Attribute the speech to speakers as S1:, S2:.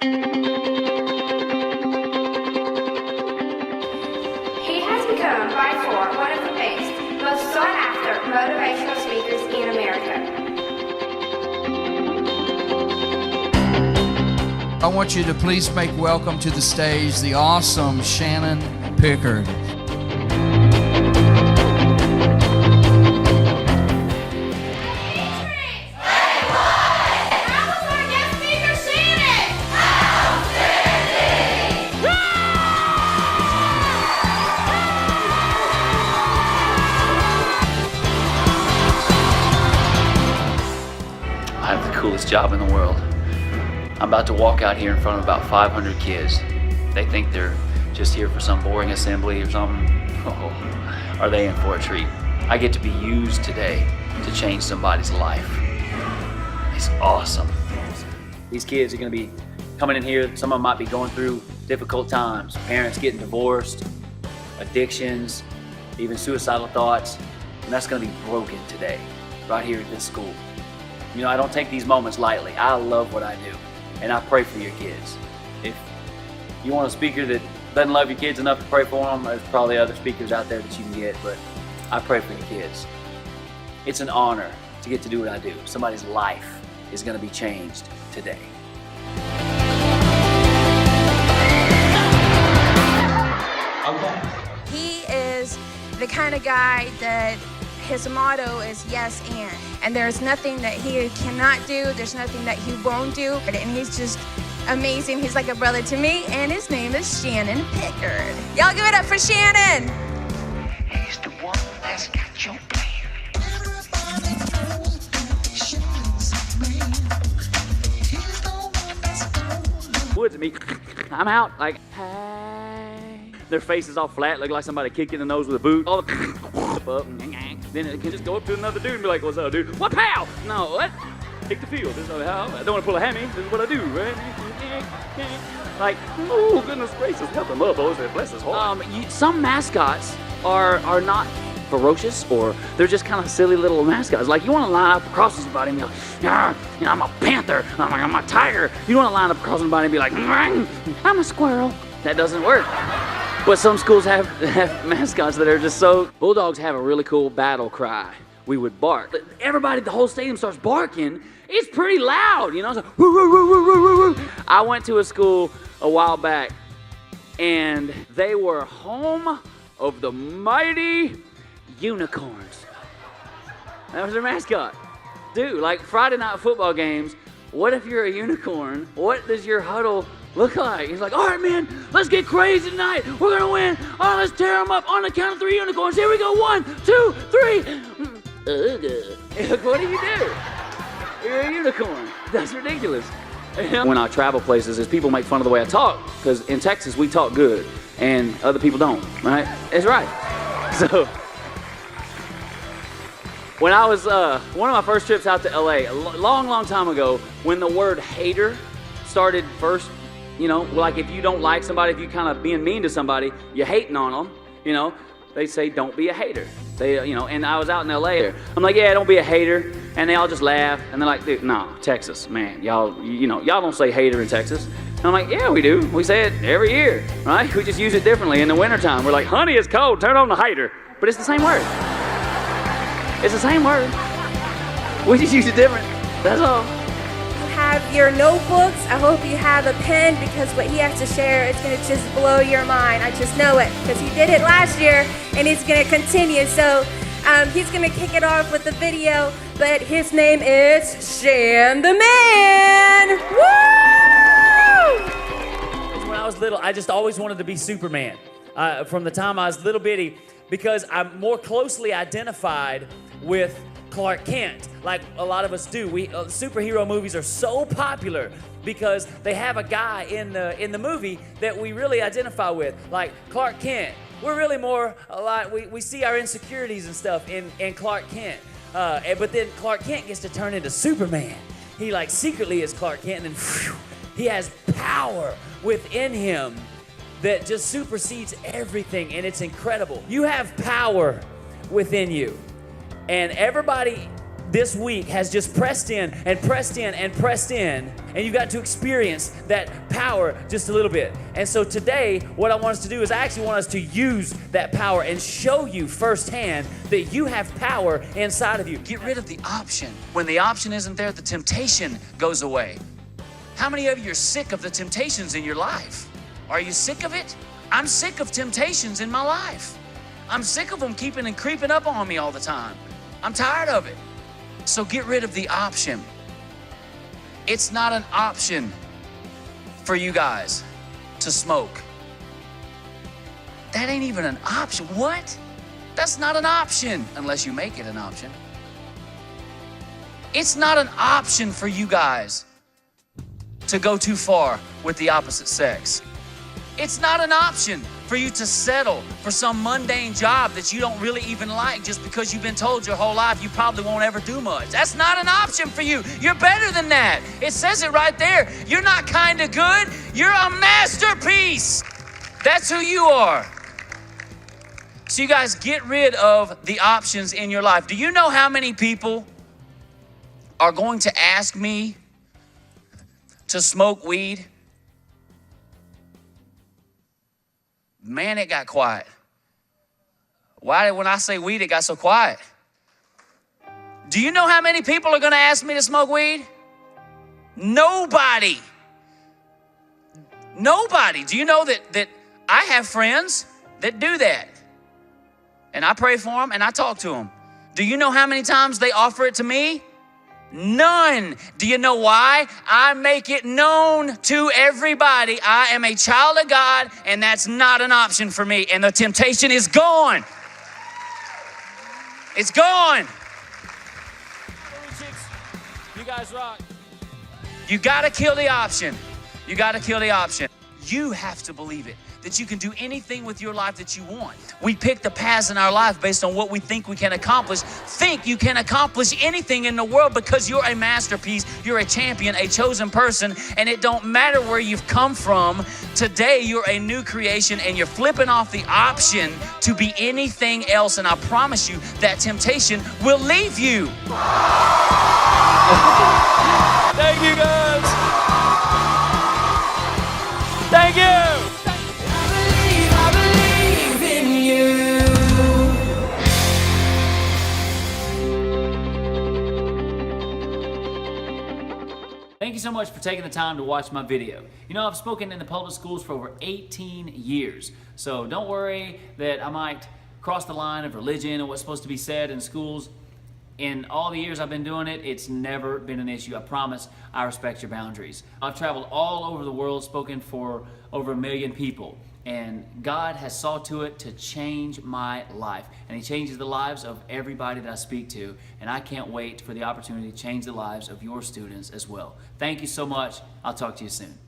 S1: He has become, by far, one of the best, most sought-after motivational speakers in America.
S2: I want you to please make welcome to the stage the awesome Shannon Pickard.
S3: I have the coolest job in the world. I'm about to walk out here in front of about 500 kids. They think they're just here for some boring assembly or something. Oh, are they in for a treat? I get to be used today to change somebody's life. It's awesome. These kids are gonna be coming in here. Some of them might be going through difficult times. Parents getting divorced, addictions, even suicidal thoughts. And that's gonna be broken today, right here at this school. You know, I don't take these moments lightly. I love what I do, and I pray for your kids. If you want a speaker that doesn't love your kids enough to pray for them, there's probably other speakers out there that you can get, but I pray for your kids. It's an honor to get to do what I do. Somebody's life is gonna be changed today.
S4: Okay.
S5: He is the kind of guy that his motto is yes and there's nothing that he cannot do, there's nothing that he won't do, and he's just amazing. He's like a brother to me, and his name is Shannon Pickard. Y'all give it up for Shannon.
S6: He's the one that's got your plan.
S3: Woods at me, I'm out, like, hey. Their face is all flat, look like somebody kicked in the nose with a boot. All the up, then it can just go up to another dude and be like, what's up, dude? What, pow? No, what? Take the field. This is how I don't want to pull a hammy. This is what I do, right? Like, oh, goodness gracious, help him up, boys. Bless his heart. Some mascots are not ferocious, or they're just kind of silly little mascots. Like, you want to line up across somebody and be like, you know, I'm a panther, I'm a tiger. You want to line up across somebody and be like, I'm a squirrel. That doesn't work. But some schools have mascots that are just so... Bulldogs have a really cool battle cry. We would bark. Everybody, the whole stadium starts barking. It's pretty loud, you know? It's like, woo, woo, woo, woo, woo, woo. I went to a school a while back, and they were home of the mighty unicorns. That was their mascot. Dude, like Friday night football games, what if you're a unicorn? What does your huddle look like? He's like, all right, man, let's get crazy tonight. We're gonna win. Oh, let's tear them up on the count of 3 unicorns. Here we go. 1, 2, 3. What do? You're a unicorn. That's ridiculous. When I travel places, is people make fun of the way I talk, because in Texas we talk good and other people don't, right? It's right. So when I was one of my first trips out to LA, a long time ago, when the word hater started first, you know, like if you don't like somebody, if you kind of being mean to somebody, you're hating on them, you know, they say don't be a hater. They, you know, and I was out in LA. I'm like, yeah, don't be a hater, and they all just laugh, and they're like, dude, no, Texas, man, y'all, you know, y'all don't say hater in Texas. And I'm like, yeah, we do. We say it every year, right? We just use it differently in the wintertime. We're like, honey, it's cold, turn on the hater, but it's the same word. It's the same word. We just use it different. That's all.
S5: Have your notebooks. I hope you have a pen, because what he has to share is going to just blow your mind. I just know it, because he did it last year and he's going to continue. So he's going to kick it off with the video, but his name is Shan the Man. Woo!
S7: When I was little, I just always wanted to be Superman. From the time I was little bitty, because I'm more closely identified with Clark Kent, like a lot of us do. Superhero movies are so popular because they have a guy in the movie that we really identify with, like Clark Kent. We're really more a lot. We see our insecurities and stuff in Clark Kent, but then Clark Kent gets to turn into Superman. He like secretly is Clark Kent, and then he has power within him that just supersedes everything, and it's incredible. You have power within you. And everybody this week has just pressed in and pressed in and pressed in, and you've got to experience that power just a little bit. And so today, what I want us to do is I actually want us to use that power and show you firsthand that you have power inside of you.
S3: Get rid of the option. When the option isn't there, the temptation goes away. How many of you are sick of the temptations in your life? Are you sick of it? I'm sick of temptations in my life. I'm sick of them keeping and creeping up on me all the time. I'm tired of it. So get rid of the option. It's not an option for you guys to smoke. That ain't even an option. What? That's not an option unless you make it an option. It's not an option for you guys to go too far with the opposite sex. It's not an option for you to settle for some mundane job that you don't really even like just because you've been told your whole life you probably won't ever do much. That's not an option for you. You're better than that. It says it right there. You're not kind of good. You're a masterpiece. That's who you are. So you guys get rid of the options in your life. Do you know how many people are going to ask me to smoke weed? Man, it got quiet. Why, when I say weed, it got so quiet? Do you know how many people are going to ask me to smoke weed? Nobody. Nobody. Do you know that I have friends that do that? And I pray for them and I talk to them. Do you know how many times they offer it to me? None. Do you know why? I make it known to everybody I am a child of God, and that's not an option for me. And the temptation is gone. It's gone.
S7: You guys rock.
S3: You gotta kill the option. You gotta kill the option. You have to believe it, that you can do anything with your life that you want. We pick the paths in our life based on what we think we can accomplish. Think you can accomplish anything in the world because you're a masterpiece, you're a champion, a chosen person, and it don't matter where you've come from. Today, you're a new creation and you're flipping off the option to be anything else, and I promise you that temptation will leave you.
S7: Thank you, guys. Thank you. Thank you so much for taking the time to watch my video. You know, I've spoken in the public schools for over 18 years, so don't worry that I might cross the line of religion and what's supposed to be said in schools. In all the years I've been doing it, it's never been an issue. I promise I respect your boundaries. I've traveled all over the world, spoken for over 1 million people, and God has saw to it to change my life. And He changes the lives of everybody that I speak to, and I can't wait for the opportunity to change the lives of your students as well. Thank you so much. I'll talk to you soon.